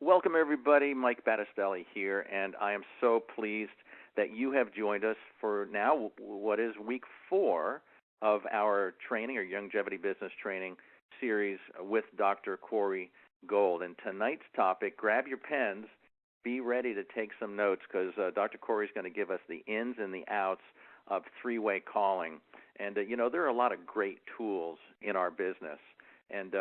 Welcome, everybody. Mike Battistelli here, and I am so pleased that you have joined us for now what is week 4 of our training, or Youngevity Business Training series with Dr. Corey Gold. And tonight's topic, grab your pens, be ready to take some notes, because Dr. Corey is going to give us the ins and the outs of three-way calling. And, there are a lot of great tools in our business. And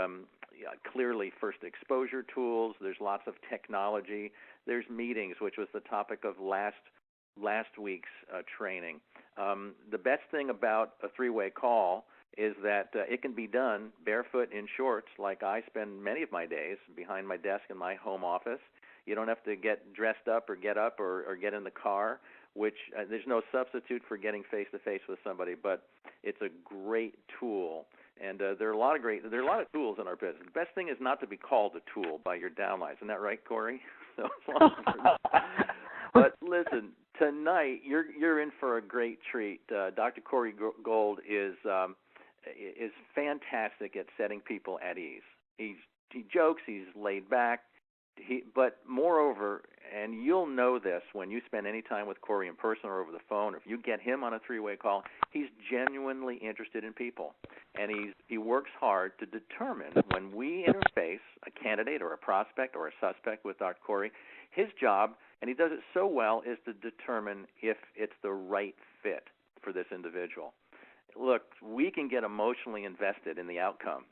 clearly first exposure tools, there's lots of technology, there's meetings, which was the topic of last week's training. The best thing about a three-way call is that it can be done barefoot in shorts, like I spend many of my days behind my desk in my home office. You don't have to get dressed up or get in the car, which there's no substitute for getting face-to-face with somebody, but it's a great tool. And there are a lot of tools in our business. The best thing is not to be called a tool by your downlines. Isn't that right, Corey? But listen, tonight you're in for a great treat. Dr. Corey Gold is fantastic at setting people at ease. He jokes. He's laid back. But moreover, and you'll know this when you spend any time with Corey in person or over the phone, or if you get him on a three-way call, he's genuinely interested in people. And he works hard to determine when we interface a candidate or a prospect or a suspect with Dr. Corey, his job, and he does it so well, is to determine if it's the right fit for this individual. Look, we can get emotionally invested in the outcome.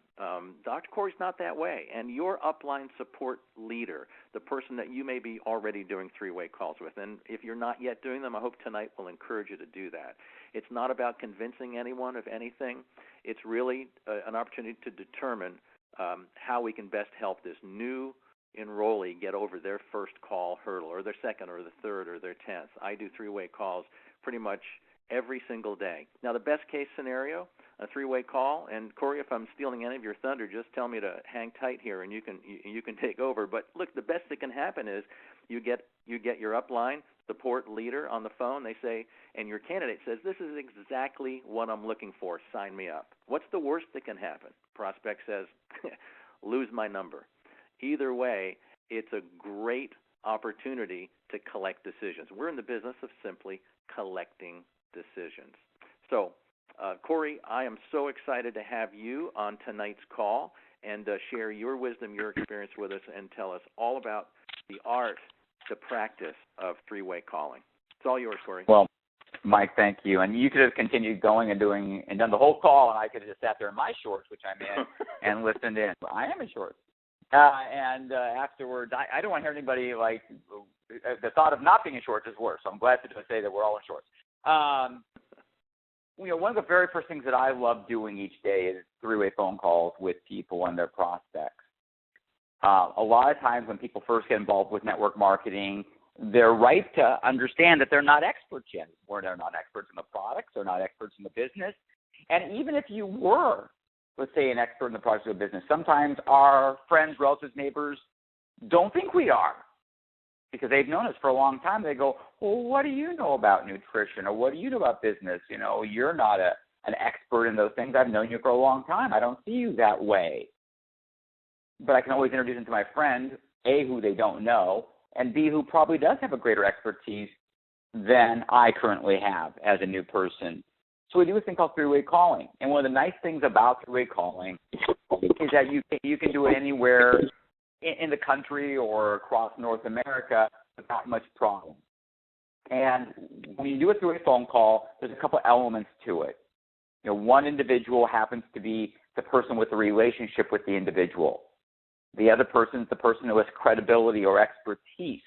Dr. Corey's not that way, and your upline support leader, the person that you may be already doing three-way calls with, and if you're not yet doing them, I hope tonight will encourage you to do that. It's not about convincing anyone of anything. It's really an opportunity to determine how we can best help this new enrollee get over their first call hurdle, or their second, or the third, or their 10th. I do three-way calls pretty much every single day. Now, the best case scenario, a three-way call, and Corey, if I'm stealing any of your thunder, just tell me to hang tight here, and you can take over. But look, the best that can happen is you get your upline support leader on the phone. They say, and your candidate says, "This is exactly what I'm looking for. Sign me up." What's the worst that can happen? Prospect says, "Lose my number." Either way, it's a great opportunity to collect decisions. We're in the business of simply collecting decisions. So, Corey, I am so excited to have you on tonight's call and share your wisdom, your experience with us, and tell us all about the art, the practice of three-way calling. It's all yours, Corey. Well, Mike, thank you. And you could have continued going and done the whole call, and I could have just sat there in my shorts, which I'm in, and listened in. I am in shorts. And afterwards, I don't want to hear anybody the thought of not being in shorts is worse. So I'm glad to say that we're all in shorts. One of the very first things that I love doing each day is three-way phone calls with people and their prospects. A lot of times when people first get involved with network marketing, they're right to understand that they're not experts yet. Or they're not experts in the products, they're not experts in the business. And even if you were, let's say, an expert in the products of the business, sometimes our friends, relatives, neighbors don't think we are, because they've known us for a long time. They go, "Well, what do you know about nutrition, or what do you know about business? You're not an expert in those things. I've known you for a long time. I don't see you that way." But I can always introduce them to my friend, A, who they don't know, and B, who probably does have a greater expertise than I currently have as a new person. So we do a thing called three-way calling. And one of the nice things about three-way calling is that you can do it anywhere in the country or across North America without much problem. And when you do a three-way phone call, there's a couple elements to it. One individual happens to be the person with the relationship with the individual. The other person is the person who has credibility or expertise.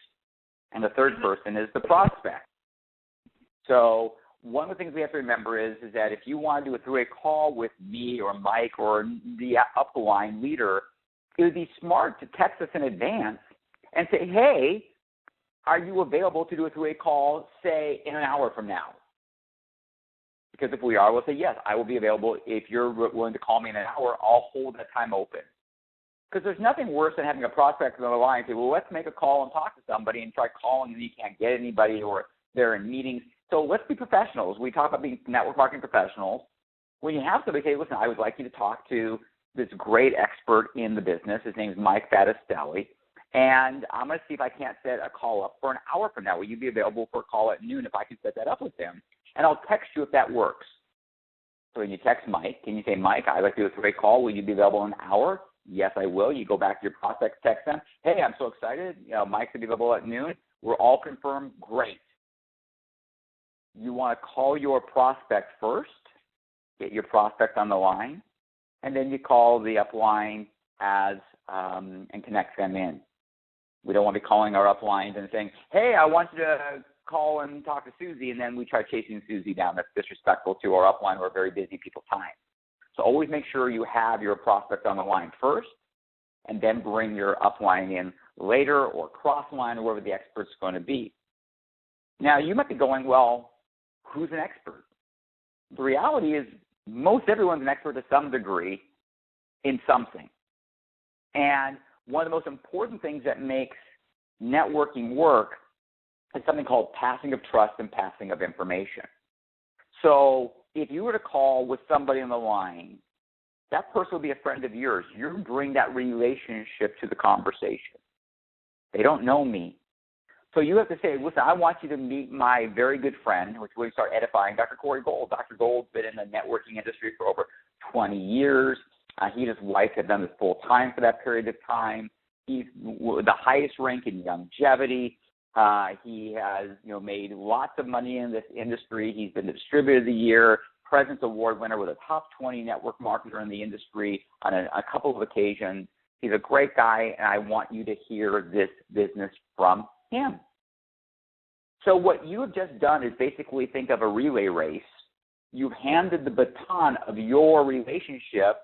And the third person is the prospect. So one of the things we have to remember is that if you want to do a three-way call with me or Mike or the up-the-line leader, it would be smart to text us in advance and say, "Hey, are you available to do a three-way call, say, in an hour from now?" Because if we are, we'll say, "Yes, I will be available. If you're willing to call me in an hour, I'll hold that time open." Because there's nothing worse than having a prospect on the line say, "Well, let's make a call and talk to somebody," and try calling and you can't get anybody, or they're in meetings. So let's be professionals. We talk about being network marketing professionals. When you have somebody say, "Listen, I would like you to talk to this great expert in the business. His name is Mike Battistelli, And I'm going to see if I can't set a call up for an hour from now. Will you be available for a call at noon if I can set that up with them? And I'll text you if that works. So when you text Mike, can you say, Mike, I'd like to do a 3-way call. Will you be available in an hour? Yes, I will. You go back to your prospects, text them. Hey, I'm so excited. Mike's going to be available at noon. We're all confirmed. Great. You want to call your prospect first, get your prospect on the line, and then you call the upline and connect them in. We don't want to be calling our uplines and saying, hey, I want you to call and talk to Susie, and then we try chasing Susie down. That's disrespectful to our upline who are very busy people's time. So always make sure you have your prospect on the line first, and then bring your upline in later or cross-line or wherever the expert's going to be. Now, you might be going, well, who's an expert? The reality is most everyone's an expert to some degree in something. And one of the most important things that makes networking work is something called passing of trust and passing of information. So if you were to call with somebody on the line, that person will be a friend of yours. You bring that relationship to the conversation. They don't know me. So you have to say, listen, I want you to meet my very good friend, which we start edifying, Dr. Corey Gold. Dr. Gold's been in the networking industry for over 20 years. He and his wife have done this full time for that period of time. He's the highest rank in Youngevity. He has, made lots of money in this industry. He's been the Distributor of the Year, President's Award winner with a top 20 network marketer in the industry on a couple of occasions. He's a great guy, and I want you to hear this business from him. So what you have just done is basically think of a relay race. You've handed the baton of your relationship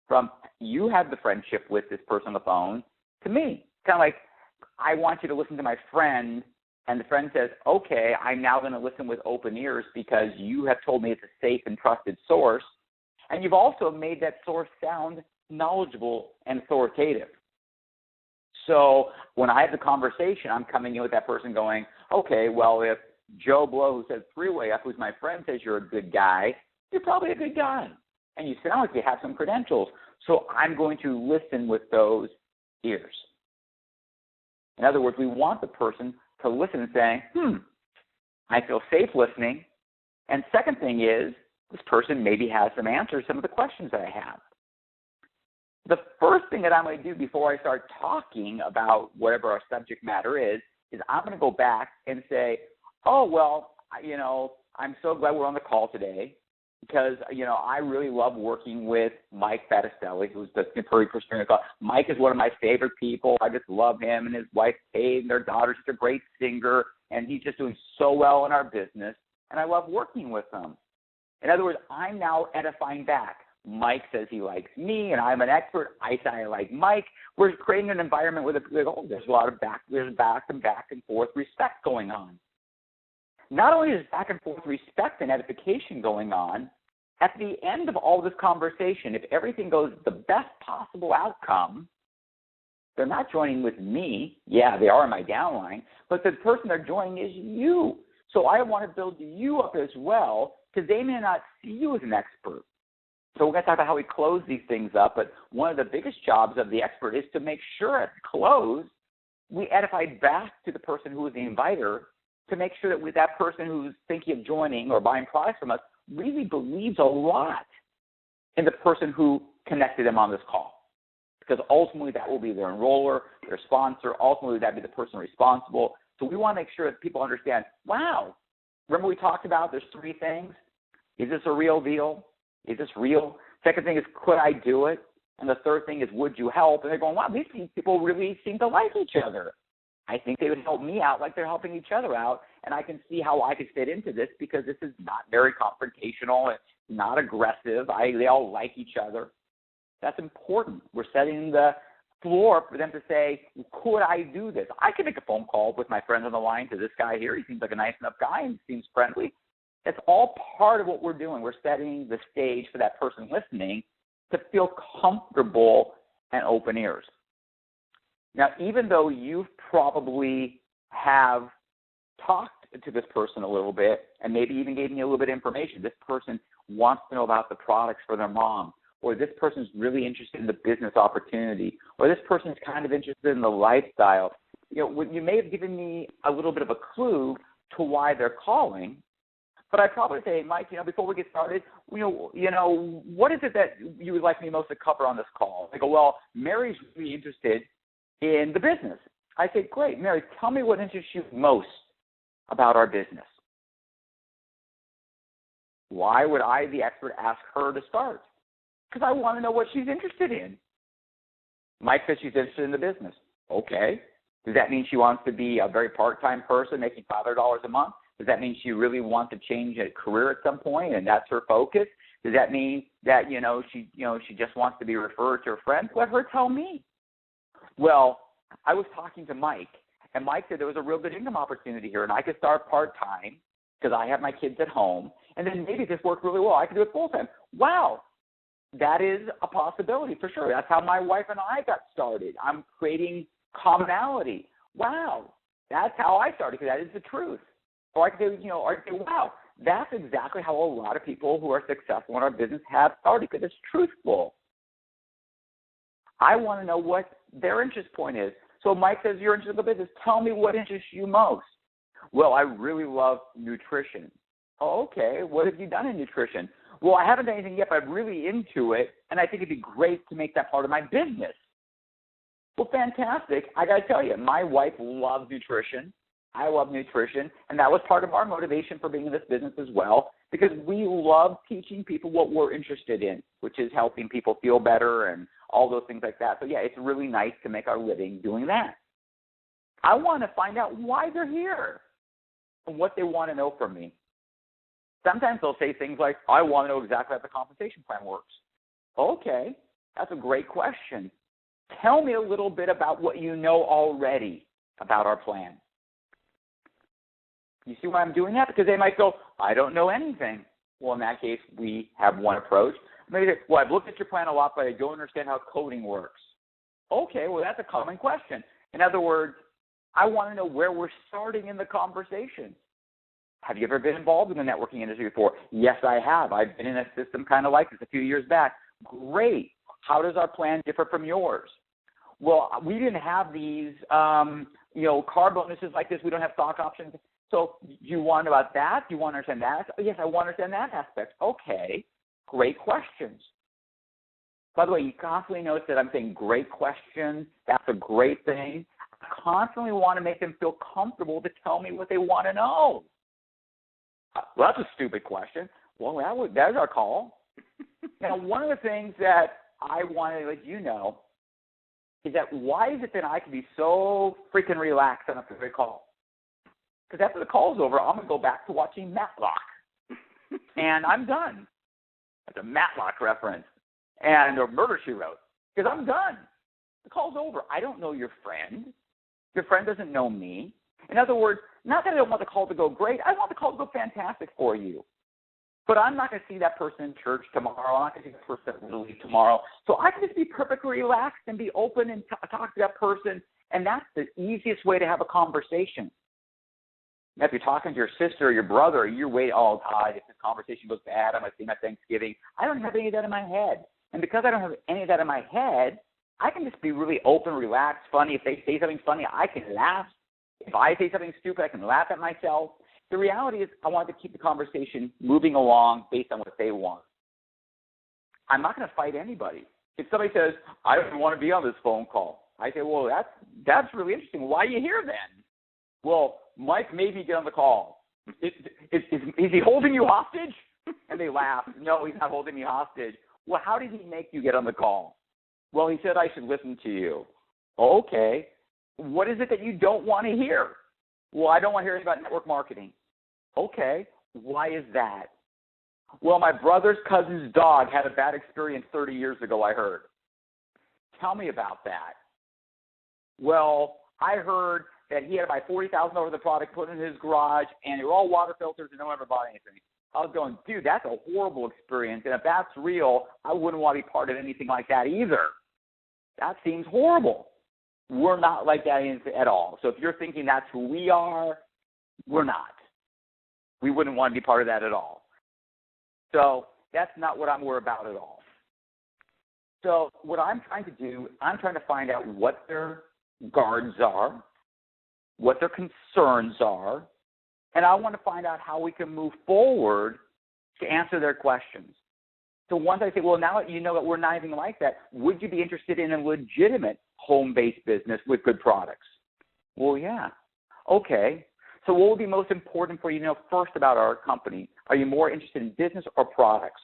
from you had the friendship with this person on the phone to me. Kind of like, I want you to listen to my friend, and the friend says, okay, I'm now going to listen with open ears because you have told me it's a safe and trusted source, and you've also made that source sound knowledgeable and authoritative. So when I have the conversation, I'm coming in with that person going, okay, well, if Joe Blow, who says 3-way up, who's my friend, says you're a good guy, you're probably a good guy. And you sound like you have some credentials. So I'm going to listen with those ears. In other words, we want the person to listen and say, I feel safe listening. And second thing is, this person maybe has some answers to some of the questions that I have. The first thing that I'm going to do before I start talking about whatever our subject matter is I'm going to go back and say, oh, well, I'm so glad we're on the call today because, I really love working with Mike Battistelli, who's the very person on the call. Mike is one of my favorite people. I just love him and his wife, Kate, and their daughter's just a great singer, and he's just doing so well in our business, and I love working with him. In other words, I'm now edifying back. Mike says he likes me, and I'm an expert. I say I like Mike. We're creating an environment where there's a lot of back and forth respect going on. Not only is back and forth respect and edification going on, at the end of all this conversation, if everything goes the best possible outcome, they're not joining with me. Yeah, they are in my downline, but the person they're joining is you. So I want to build you up as well because they may not see you as an expert. So we're going to talk about how we close these things up, but one of the biggest jobs of the expert is to make sure at the close we edify back to the person who is the inviter to make sure that that person who's thinking of joining or buying products from us really believes a lot in the person who connected them on this call. Because ultimately that will be their enroller, their sponsor, ultimately that will be the person responsible. So we want to make sure that people understand, wow, remember we talked about there's 3 things? Is this a real deal? Is this real? Second thing is, could I do it? And the third thing is, would you help? And they're going, wow, these people really seem to like each other. I think they would help me out like they're helping each other out, and I can see how I could fit into this because this is not very confrontational. It's not aggressive. They all like each other. That's important. We're setting the floor for them to say, could I do this? I can make a phone call with my friend on the line to this guy here. He seems like a nice enough guy and seems friendly. That's all part of what we're doing. We're setting the stage for that person listening to feel comfortable and open ears. Now, even though you probably have talked to this person a little bit and maybe even gave me a little bit of information, this person wants to know about the products for their mom, or this person's really interested in the business opportunity, or this person's kind of interested in the lifestyle. You may have given me a little bit of a clue to why they're calling, but I'd probably say, Mike, before we get started, what is it that you would like me most to cover on this call? They go, well, Mary's really interested in the business. I say, great, Mary, tell me what interests you most about our business. Why would I, the expert, ask her to start? Because I want to know what she's interested in. Mike says she's interested in the business. Okay. Does that mean she wants to be a very part-time person making $500 a month? Does that mean she really wants to change a career at some point and that's her focus? Does that mean that, she just wants to be referred to her friends? Let her tell me. Well, I was talking to Mike, and Mike said there was a real good income opportunity here, and I could start part-time because I have my kids at home, and then maybe this worked really well. I could do it full-time. Wow, that is a possibility for sure. That's how my wife and I got started. I'm creating commonality. Wow, that's how I started because that is the truth. Or I could say, wow, that's exactly how a lot of people who are successful in our business have started because it's truthful. I want to know what their interest point is. So Mike says, you're interested in the business. Tell me what interests you most. Well, I really love nutrition. Oh, okay. What have you done in nutrition? Well, I haven't done anything yet, but I'm really into it, and I think it'd be great to make that part of my business. Well, fantastic. I got to tell you, my wife loves nutrition. I love nutrition, and that was part of our motivation for being in this business as well, because we love teaching people what we're interested in, which is helping people feel better and all those things like that. So, yeah, it's really nice to make our living doing that. I want to find out why they're here and what they want to know from me. Sometimes they'll say things like, I want to know exactly how the compensation plan works. Okay, that's a great question. Tell me a little bit about what you know already about our plan. You see why I'm doing that? Because they might go, I don't know anything. Well, in that case, we have one approach. Maybe they, well, I've looked at your plan a lot, but I don't understand how coding works. Okay, well, that's a common question. In other words, I want to know where we're starting in the conversation. Have you ever been involved in the networking industry before? Yes, I have. I've been in a system kind of like this a few years back. Great. How does our plan differ from yours? Well, we didn't have these, car bonuses like this. We don't have stock options. So do you want to know about that? Do you want to understand that? Oh, yes, I want to understand that aspect. Okay, great questions. By the way, you constantly notice that I'm saying great questions. That's a great thing. I constantly want to make them feel comfortable to tell me what they want to know. Well, that's a stupid question. Well, that's our call. Now, one of the things that I want to let you know is that why is it that I can be so freaking relaxed on a free call? Because after the call's over, I'm going to go back to watching Matlock. And I'm done. That's a Matlock reference. And or Murder, She Wrote. Because I'm done. The call's over. I don't know your friend. Your friend doesn't know me. In other words, not that I don't want the call to go great. I want the call to go fantastic for you. But I'm not going to see that person in church tomorrow. I'm not going to see that person at Little League tomorrow. So I can just be perfectly relaxed and be open and talk to that person. And that's the easiest way to have a conversation. Now, if you're talking to your sister or your brother, you're waiting, oh, God, if this conversation goes bad, I'm going to see my Thanksgiving. I don't have any of that in my head. And because I don't have any of that in my head, I can just be really open, relaxed, funny. If they say something funny, I can laugh. If I say something stupid, I can laugh at myself. The reality is I want to keep the conversation moving along based on what they want. I'm not going to fight anybody. If somebody says, I don't want to be on this phone call, I say, well, that's really interesting. Why are you here then? Well, Mike made me get on the call. Is he holding you hostage? And they laugh. No, he's not holding me hostage. Well, how did he make you get on the call? Well, he said I should listen to you. Okay. What is it that you don't want to hear? Well, I don't want to hear anything about network marketing. Okay. Why is that? Well, my brother's cousin's dog had a bad experience 30 years ago, I heard. Tell me about that. Well, I heard that he had to buy $40,000 worth of product put in his garage, and they were all water filters, and no one ever bought anything. I was going, dude, that's a horrible experience, and if that's real, I wouldn't want to be part of anything like that either. That seems horrible. We're not like that at all. So if you're thinking that's who we are, we're not. We wouldn't want to be part of that at all. So that's not what I'm worried about at all. So what I'm trying to do, I'm trying to find out what their guards are, what their concerns are, and I want to find out how we can move forward to answer their questions. So once I say, well, now you know that we're not anything like that, would you be interested in a legitimate home-based business with good products? Well, yeah. Okay. So what would be most important for you to know first about our company? Are you more interested in business or products?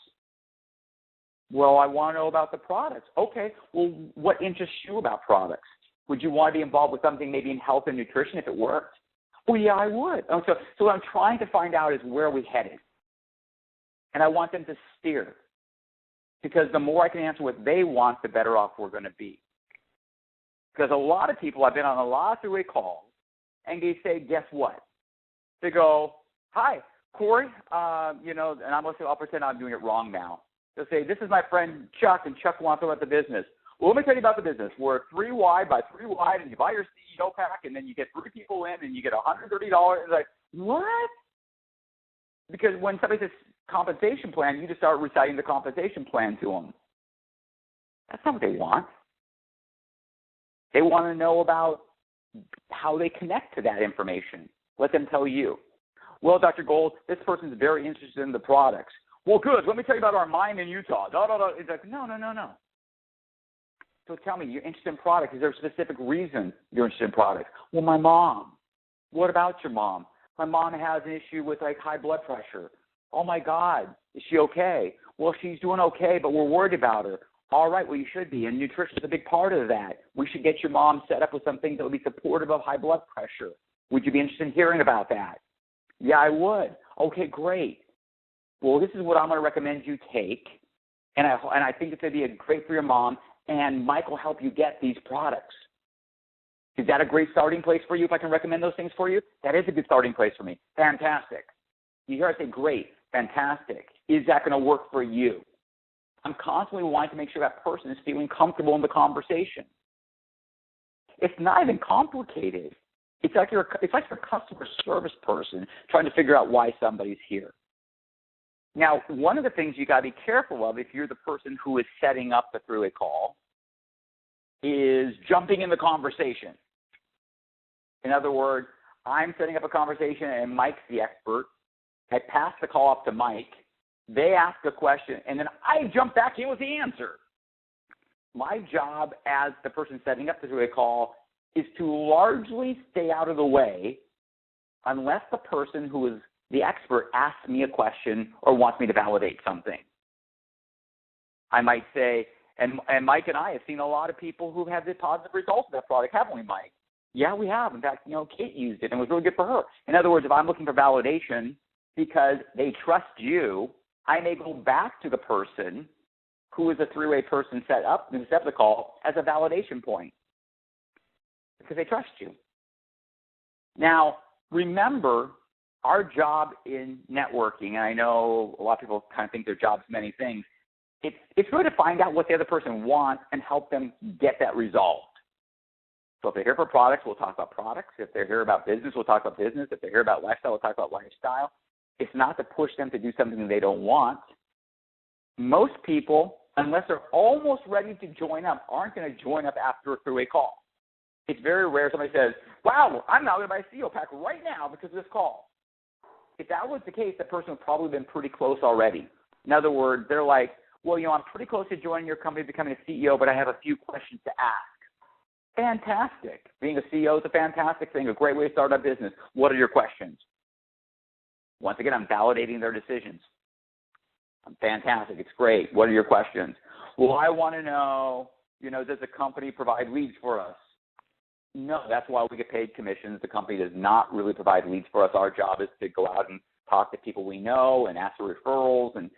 Well, I want to know about the products. Okay. Well, what interests you about products? Would you want to be involved with something maybe in health and nutrition if it worked? Well, yeah, I would. So what I'm trying to find out is where we headed. And I want them to steer. Because the more I can answer what they want, the better off we're going to be. Because a lot of people, I've been on a lot of three-way calls, and they say, guess what? They go, hi, Corey, and I'm going to say, I'll pretend I'm doing it wrong now. They'll say, this is my friend Chuck, and Chuck wants to know about the business. Well, let me tell you about the business. We're 3 wide by 3 wide, and you buy your CEO pack, and then you get 3 people in, and you get $130. It's like, what? Because when somebody says compensation plan, you just start reciting the compensation plan to them. That's not what they want. They want to know about how they connect to that information. Let them tell you. Well, Dr. Gold, this person's very interested in the products. Well, good. Let me tell you about our mine in Utah. It's like, no. So tell me, you're interested in products. Is there a specific reason you're interested in products? Well, my mom. What about your mom? My mom has an issue with high blood pressure. Oh my God, is she okay? Well, she's doing okay, but we're worried about her. All right, well, you should be, and nutrition is a big part of that. We should get your mom set up with some things that would be supportive of high blood pressure. Would you be interested in hearing about that? Yeah, I would. Okay, great. Well, this is what I'm going to recommend you take, and I think it's going to be great for your mom, and Mike will help you get these products. Is that a great starting place for you if I can recommend those things for you? That is a good starting place for me. Fantastic. You hear I say, great, fantastic. Is that going to work for you? I'm constantly wanting to make sure that person is feeling comfortable in the conversation. It's not even complicated. It's like your customer service person trying to figure out why somebody's here. Now, one of the things you got to be careful of if you're the person who is setting up the three-way call is jumping in the conversation. In other words, I'm setting up a conversation and Mike's the expert. I pass the call off to Mike. They ask a question, and then I jump back in with the answer. My job as the person setting up the three-way call is to largely stay out of the way unless the person who is the expert asks me a question or wants me to validate something. I might say, and Mike and I have seen a lot of people who have the positive results of that product, haven't we, Mike? Yeah, we have. In fact, Kate used it and it was really good for her. In other words, if I'm looking for validation because they trust you, I may go back to the person who is a three-way person set up the call as a validation point because they trust you. Now, remember, our job in networking, and I know a lot of people kind of think their job is many things, it's really to find out what the other person wants and help them get that resolved. So if they're here for products, we'll talk about products. If they're here about business, we'll talk about business. If they're here about lifestyle, we'll talk about lifestyle. It's not to push them to do something they don't want. Most people, unless they're almost ready to join up, aren't going to join up after a three-way call. It's very rare somebody says, wow, I'm now going to buy a CEO pack right now because of this call. If that was the case, that person would probably have been pretty close already. In other words, they're like, well, I'm pretty close to joining your company, becoming a CEO, but I have a few questions to ask. Fantastic. Being a CEO is a fantastic thing, a great way to start a business. What are your questions? Once again, I'm validating their decisions. Fantastic. It's great. What are your questions? Well, I want to know, does the company provide leads for us? No, that's why we get paid commissions. The company does not really provide leads for us. Our job is to go out and talk to people we know and ask for referrals and,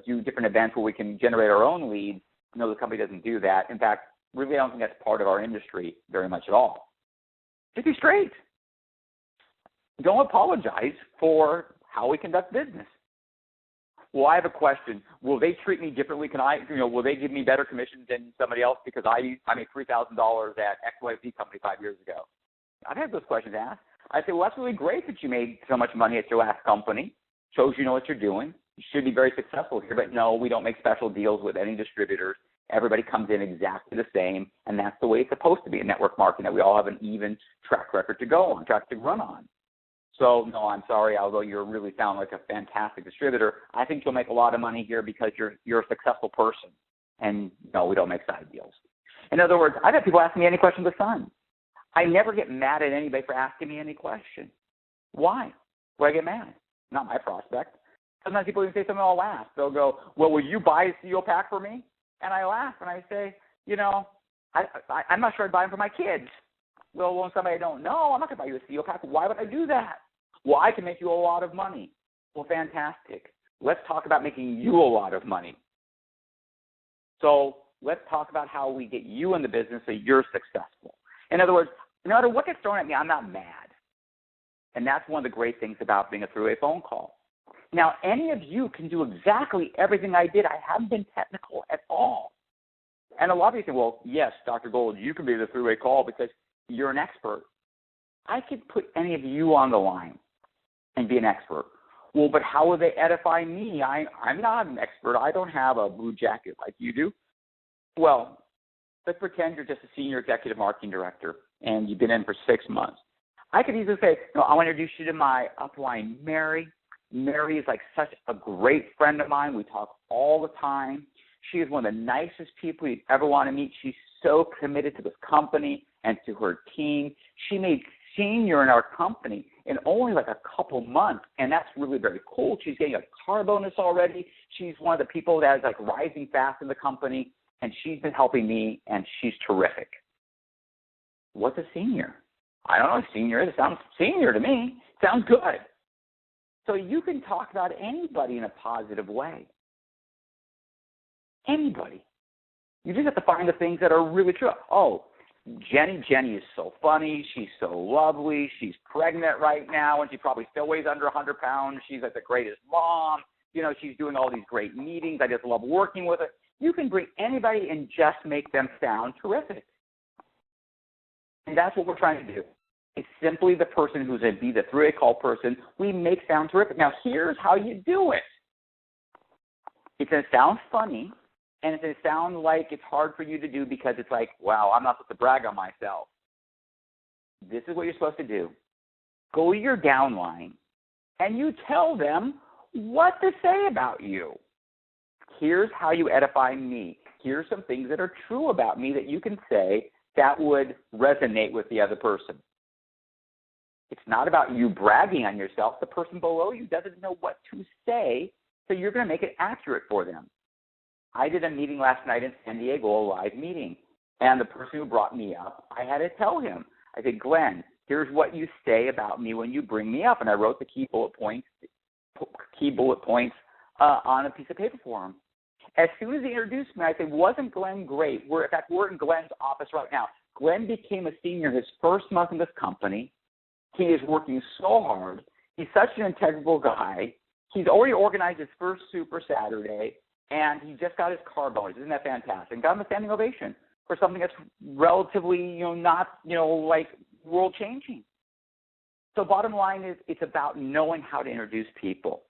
do different events where we can generate our own leads. No, the company doesn't do that. In fact, really, I don't think that's part of our industry very much at all. Just be straight. Don't apologize for how we conduct business. Well, I have a question. Will they treat me differently? Will they give me better commissions than somebody else because I made $3,000 at XYZ company 5 years ago? I've had those questions asked. I say, well, that's really great that you made so much money at your last company. Shows you know what you're doing. You should be very successful here. But no, we don't make special deals with any distributors. Everybody comes in exactly the same, and that's the way it's supposed to be in network marketing, that we all have an even track record to go on, track to run on. So, no, I'm sorry, although you really sound like a fantastic distributor, I think you'll make a lot of money here because you're a successful person. And, no, we don't make side deals. In other words, I've had people ask me any question with Sun. I never get mad at anybody for asking me any question. Why? Why get mad? Not my prospect. Sometimes people even say something, I'll laugh. They'll go, well, will you buy a CEO pack for me? And I laugh and I say, I'm not sure I'd buy them for my kids. Well, when somebody I don't know, I'm not going to buy you a CEO pack. Why would I do that? Well, I can make you a lot of money. Well, fantastic. Let's talk about making you a lot of money. So let's talk about how we get you in the business so you're successful. In other words, no matter what gets thrown at me, I'm not mad. And that's one of the great things about being a three-way phone call. Now, any of you can do exactly everything I did. I haven't been technical at all. And a lot of you say, well, yes, Dr. Gold, you can be the three-way call because you're an expert. I could put any of you on the line and be an expert. Well, but how will they edify me? I'm not an expert. I don't have a blue jacket like you do. Well, let's pretend you're just a senior executive marketing director and you've been in for 6 months. I could easily say, no, I want to introduce you to my upline, Mary. Mary is like such a great friend of mine. We talk all the time. She is one of the nicest people you'd ever want to meet. She's so committed to this company and to her team. She made senior in our company in only like a couple months, and that's really very cool. She's getting a car bonus already. She's one of the people that is like rising fast in the company, and she's been helping me, and she's terrific. What's a senior? I don't know what a senior is. It sounds senior to me. It sounds good. So you can talk about anybody in a positive way. Anybody. You just have to find the things that are really true. Oh, Jenny is so funny. She's so lovely. She's pregnant right now, and she probably still weighs under 100 pounds. She's like the greatest mom. She's doing all these great meetings. I just love working with her. You can bring anybody and just make them sound terrific. And that's what we're trying to do. It's simply the person who's going to be the three-way call person we make sound terrific. Now, here's how you do it. It's going to sound funny, and it's going to sound like it's hard for you to do because it's like, wow, I'm not supposed to brag on myself. This is what you're supposed to do. Go to your downline, and you tell them what to say about you. Here's how you edify me. Here's some things that are true about me that you can say that would resonate with the other person. It's not about you bragging on yourself. The person below you doesn't know what to say, so you're going to make it accurate for them. I did a meeting last night in San Diego, a live meeting, and the person who brought me up, I had to tell him. I said, Glenn, here's what you say about me when you bring me up, and I wrote the key bullet points on a piece of paper for him. As soon as he introduced me, I said, wasn't Glenn great? We're in Glenn's office right now. Glenn became a senior his first month in this company. He is working so hard. He's such an integral guy. He's already organized his first Super Saturday, and he just got his car bonus. Isn't that fantastic? And got him a standing ovation for something that's relatively, not, like world-changing. So bottom line is it's about knowing how to introduce people.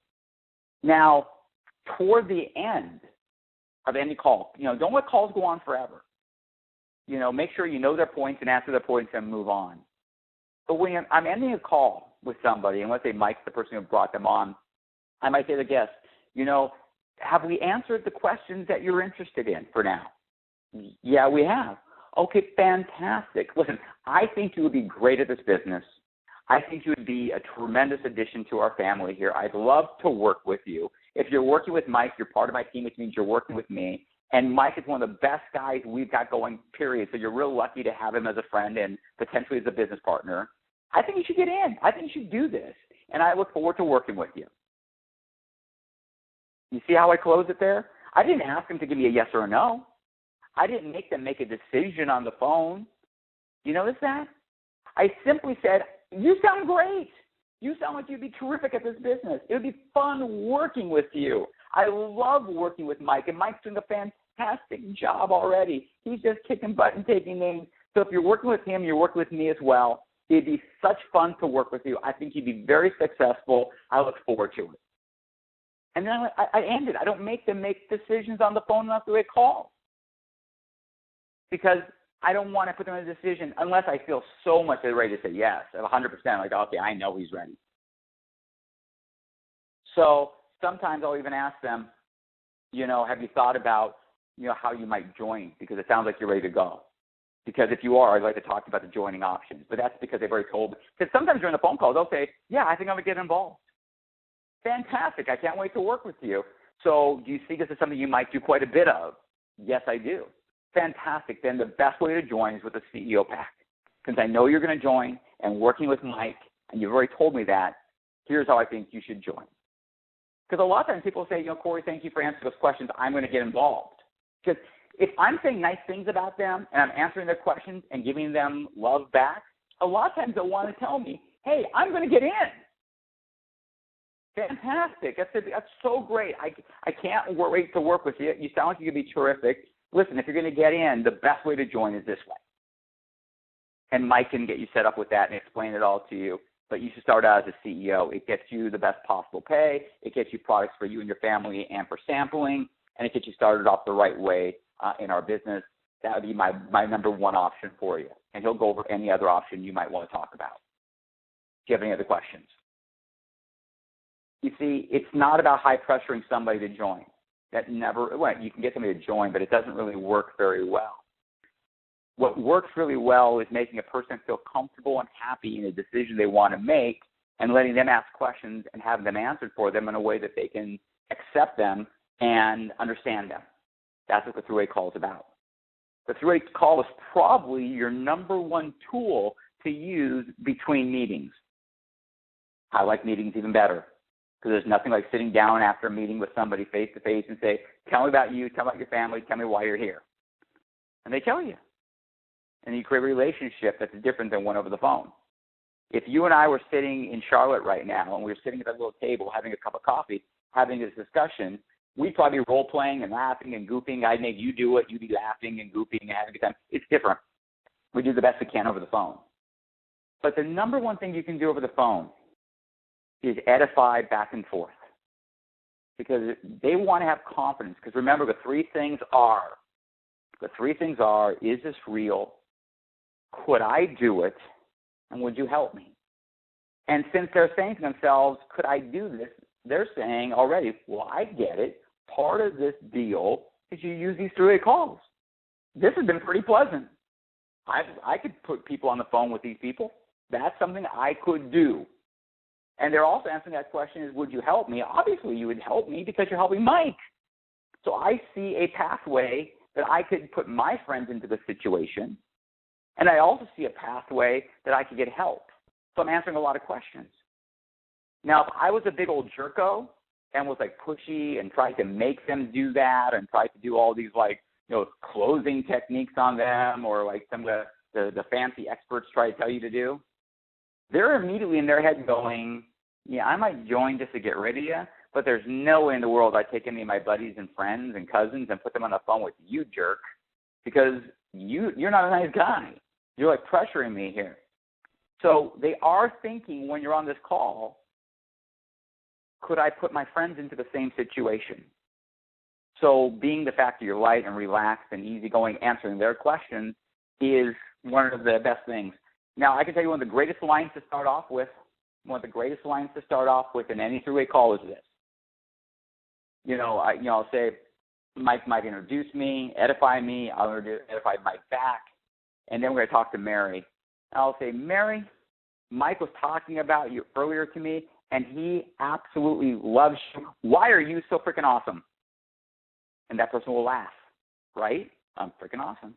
Now, toward the end of any call, don't let calls go on forever. Make sure you know their points and answer their points and move on. But when I'm ending a call with somebody, and let's say Mike's the person who brought them on, I might say to the guest, have we answered the questions that you're interested in for now? Yeah, we have. Okay, fantastic. Listen, I think you would be great at this business. I think you would be a tremendous addition to our family here. I'd love to work with you. If you're working with Mike, you're part of my team, which means you're working with me. And Mike is one of the best guys we've got going, period. So you're real lucky to have him as a friend and potentially as a business partner. I think you should get in. I think you should do this. And I look forward to working with you. You see how I close it there? I didn't ask them to give me a yes or a no. I didn't make them make a decision on the phone. You notice that? I simply said, you sound great. You sound like you'd be terrific at this business. It would be fun working with you. I love working with Mike, and Mike's doing a fantastic job already. He's just kicking butt and taking names. So if you're working with him, you're working with me as well. It'd be such fun to work with you. I think you'd be very successful. I look forward to it. And then I end it. I don't make them make decisions on the phone unless they call. because I don't want to put them in a decision unless I feel so much they're ready to say yes, at 100%. Like, okay, I know he's ready. So sometimes I'll even ask them, have you thought about, how you might join? Because it sounds like you're ready to go. Because if you are, I'd like to talk to you about the joining options. But that's because they've already told me. Because sometimes during the phone call, they'll say, yeah, I think I'm going to get involved. Fantastic. I can't wait to work with you. So do you see this as something you might do quite a bit of? Yes, I do. Fantastic. Then the best way to join is with the CEO pack. Since I know you're going to join and working with Mike, and you've already told me that, here's how I think you should join. Because a lot of times people say, Corey, thank you for answering those questions. I'm going to get involved. Because if I'm saying nice things about them and I'm answering their questions and giving them love back, a lot of times they'll want to tell me, hey, I'm going to get in. Fantastic. That's so great. I can't wait to work with you. You sound like you could be terrific. Listen, if you're going to get in, the best way to join is this way. And Mike can get you set up with that and explain it all to you. But you should start out as a CEO. It gets you the best possible pay. It gets you products for you and your family and for sampling. And it gets you started off the right way in our business. That would be my number one option for you. And he'll go over any other option you might want to talk about. Do you have any other questions? You see, it's not about high pressuring somebody to join. You can get somebody to join, but it doesn't really work very well. What works really well is making a person feel comfortable and happy in a decision they want to make and letting them ask questions and having them answered for them in a way that they can accept them and understand them. That's what the three-way call is about. The three-way call is probably your number one tool to use between meetings. I like meetings even better because there's nothing like sitting down after a meeting with somebody face-to-face and say, tell me about you, tell me about your family, tell me why you're here. And they tell you. And you create a relationship that's different than one over the phone. If you and I were sitting in Charlotte right now and we were sitting at that little table having a cup of coffee, having this discussion, we'd probably be role-playing and laughing and goofing. I'd make you do it. You'd be laughing and goofing and having a good time. It's different. We do the best we can over the phone. But the number one thing you can do over the phone is edify back and forth. Because they want to have confidence. Because remember, the three things are, is this real? Could I do it? And would you help me? And since they're saying to themselves, could I do this? They're saying already, well, I get it. Part of this deal is you use these three-way calls. This has been pretty pleasant. I could put people on the phone with these people. That's something I could do. And they're also answering that question is, would you help me? Obviously, you would help me because you're helping Mike. So I see a pathway that I could put my friends into the situation. And I also see a pathway that I could get help. So I'm answering a lot of questions. Now, if I was a big old jerko and was like pushy and tried to make them do that and tried to do all these closing techniques on them or like some of the fancy experts try to tell you to do, they're immediately in their head going, yeah, I might join just to get rid of you, but there's no way in the world I'd take any of my buddies and friends and cousins and put them on the phone with you, jerk, because you're not a nice guy. You're like pressuring me here. So they are thinking when you're on this call, could I put my friends into the same situation? So being the fact that you're light and relaxed and easygoing, answering their questions is one of the best things. Now, I can tell you one of the greatest lines to start off with, in any three-way call is this. I'll say, Mike might introduce me, edify me, I'll edify Mike back, and then we're going to talk to Mary. I'll say, Mary, Mike was talking about you earlier to me, and he absolutely loves you. Why are you so freaking awesome? And that person will laugh, right? I'm freaking awesome.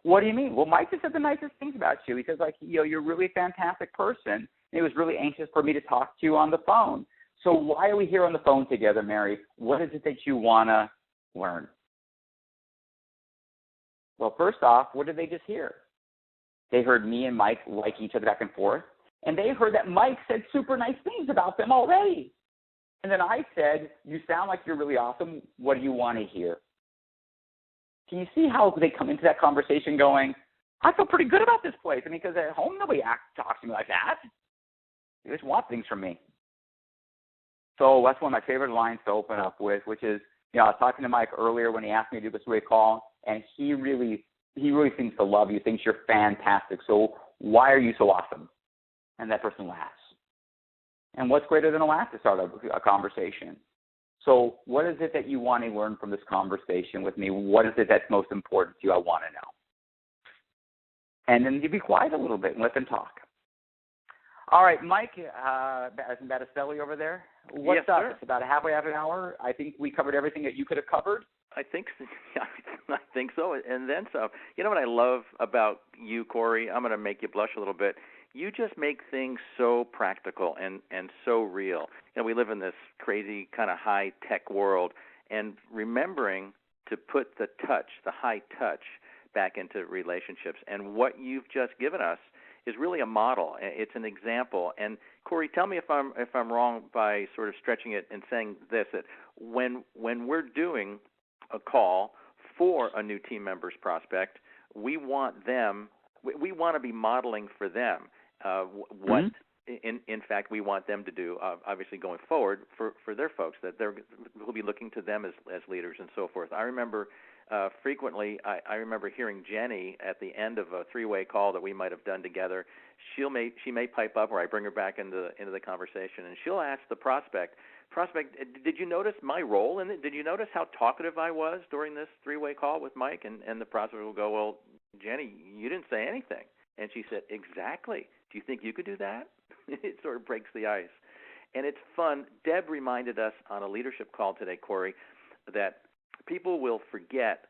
What do you mean? Well, Mike just said the nicest things about you. He says, you're really a fantastic person. And he was really anxious for me to talk to you on the phone. So why are we here on the phone together, Mary? What is it that you want to learn? Well, first off, what did they just hear? They heard me and Mike like each other back and forth. And they heard that Mike said super nice things about them already. And then I said, you sound like you're really awesome. What do you want to hear? Can you see how they come into that conversation going, I feel pretty good about this place? I mean, because at home, nobody talks to me like that. They just want things from me. So that's one of my favorite lines to open up with, which is, I was talking to Mike earlier when he asked me to do this three-way call, and he really he really seems to love you, thinks you're fantastic. So why are you so awesome? And that person laughs. And what's greater than a laugh to start a conversation? So what is it that you want to learn from this conversation with me? What is it that's most important to you? I want to know. And then you be quiet a little bit and let them talk. All right, Mike, Battistelli over there. What's yes, up? Sir. It's about halfway half an hour. I think we covered everything that you could have covered. I think so. I think so, and then some. You know what I love about you, Corey? I'm going to make you blush a little bit. You just make things so practical and so real. You know, we live in this crazy kind of high-tech world, and remembering to put the touch, the high touch, back into relationships. And what you've just given us is really a model. It's an example. And Corey, tell me if I'm wrong by sort of stretching it and saying this: that when we're doing a call for a new team member's prospect, we want to be modeling for them what, in fact, we want them to do, obviously going forward for their folks, that we'll be looking to them as leaders and so forth. I remember frequently, I remember hearing Jenny at the end of a three-way call that we might have done together. She may pipe up, or I bring her back into the conversation, and she'll ask the prospect, did you notice my role in it? Did you notice how talkative I was during this three-way call with Mike? And the prospect will go, well, Jenny, you didn't say anything. And she said, exactly. Do you think you could do that? It sort of breaks the ice. And it's fun. Deb reminded us on a leadership call today, Corey, that people will forget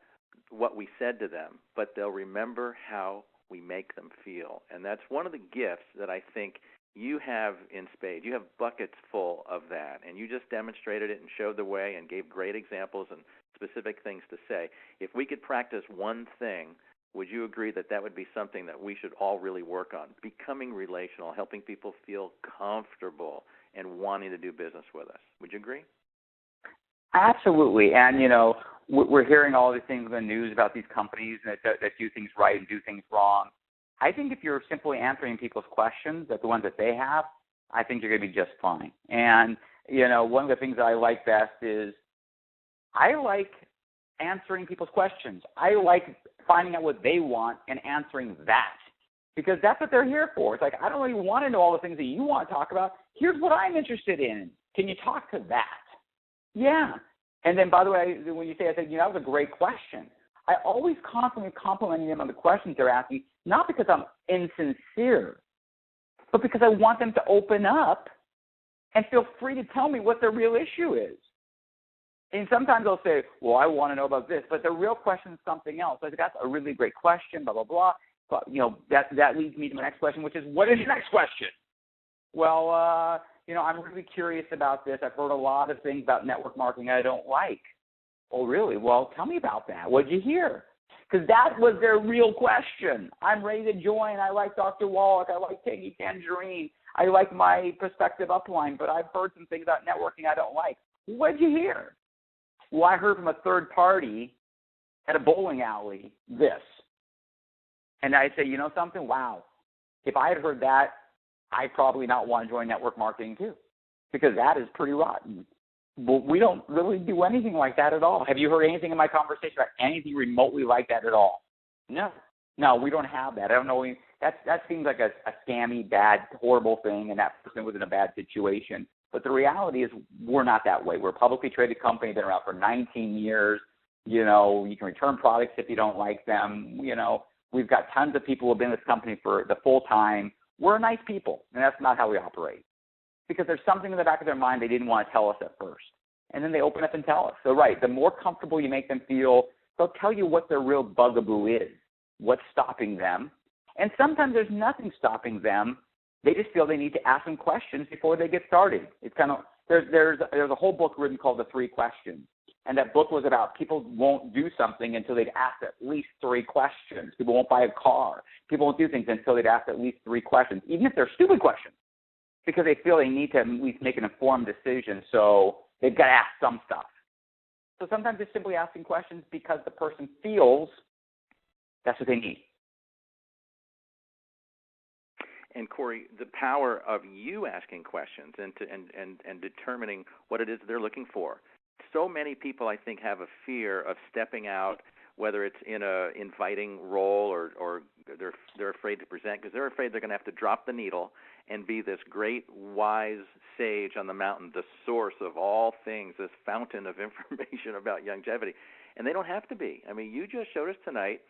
what we said to them, but they'll remember how we make them feel. And that's one of the gifts that I think you have in spades. You have buckets full of that, and you just demonstrated it and showed the way and gave great examples and specific things to say. If we could practice one thing, would you agree that that would be something that we should all really work on? Becoming relational, helping people feel comfortable and wanting to do business with us. Would you agree? Absolutely. And, you know, we're hearing all these things in the news about these companies that do things right and do things wrong. I think if you're simply answering people's questions, the ones that they have, I think you're going to be just fine. And, you know, one of the things that I like best is I like answering people's questions. I like finding out what they want and answering that, because that's what they're here for. It's like, I don't really want to know all the things that you want to talk about. Here's what I'm interested in. Can you talk to that? Yeah. And then, by the way, when you say, I said, you know, that was a great question. I always constantly complimenting them on the questions they're asking, not because I'm insincere, but because I want them to open up and feel free to tell me what their real issue is. And sometimes they'll say, well, I want to know about this, but the real question is something else. I said, that's a really great question, blah, blah, blah. But, you know, that leads me to my next question, which is, what is your next question? Well, you know, I'm really curious about this. I've heard a lot of things about network marketing I don't like. Oh, really? Well, tell me about that. What did you hear? Because that was their real question. I'm ready to join. I like Dr. Wallach. I like Peggy Tangerine. I like my prospective upline, but I've heard some things about networking I don't like. What did you hear? Well, I heard from a third party at a bowling alley this. And I say, you know something? Wow. If I had heard that, I'd probably not want to join network marketing too, because that is pretty rotten. But we don't really do anything like that at all. Have you heard anything in my conversation about anything remotely like that at all? No, we don't have that. I don't know. That seems like a scammy, bad, horrible thing, and that person was in a bad situation. But the reality is we're not that way. We're a publicly traded company, been around for 19 years. You know, you can return products if you don't like them. You know, we've got tons of people who have been in this company for the full time. We're nice people, and that's not how we operate. Because there's something in the back of their mind they didn't want to tell us at first. And then they open up and tell us. So, right, the more comfortable you make them feel, they'll tell you what their real bugaboo is, what's stopping them. And sometimes there's nothing stopping them. They just feel they need to ask them questions before they get started. It's kind of, there's a whole book written called The Three Questions. And that book was about people won't do something until they'd asked at least 3 questions. People won't buy a car. People won't do things until they'd asked at least 3 questions, even if they're stupid questions, because they feel they need to at least make an informed decision. So they've got to ask some stuff. So sometimes it's simply asking questions because the person feels that's what they need. And Corey, the power of you asking questions and determining what it is they're looking for. So many people, I think, have a fear of stepping out whether it's in a inviting role or they're afraid to present because they're afraid they're going to have to drop the needle and be this great wise sage on the mountain, the source of all things, this fountain of information about Youngevity. And they don't have to be. I mean, you just showed us tonight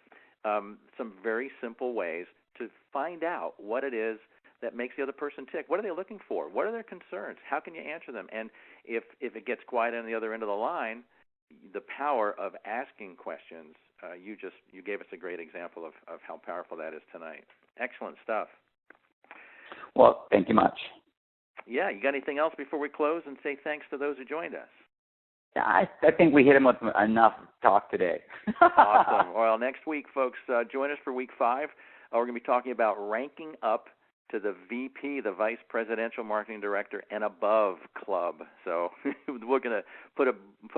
some very simple ways to find out what it is that makes the other person tick. What are they looking for? What are their concerns? How can you answer them? And if it gets quiet on the other end of the line, the power of asking questions, you gave us a great example of how powerful that is tonight. Excellent stuff. Well, thank you much. Yeah, you got anything else before we close and say thanks to those who joined us? Yeah, I think we hit him with enough talk today. Awesome. Well, next week, folks, join us for week 5. We're going to be talking about ranking up to the VP, the Vice Presidential Marketing Director, and above club. So we're going to put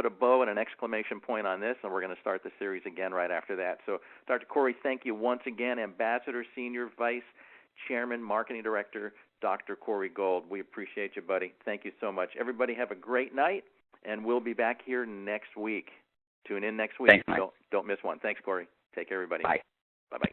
a bow and an exclamation point on this, and we're going to start the series again right after that. So, Dr. Corey, thank you once again, Ambassador, Senior Vice Chairman, Marketing Director, Dr. Corey Gold. We appreciate you, buddy. Thank you so much. Everybody have a great night, and we'll be back here next week. Tune in next week. Thanks, Mike. Don't miss one. Thanks, Corey. Take care, everybody. Bye. Bye-bye.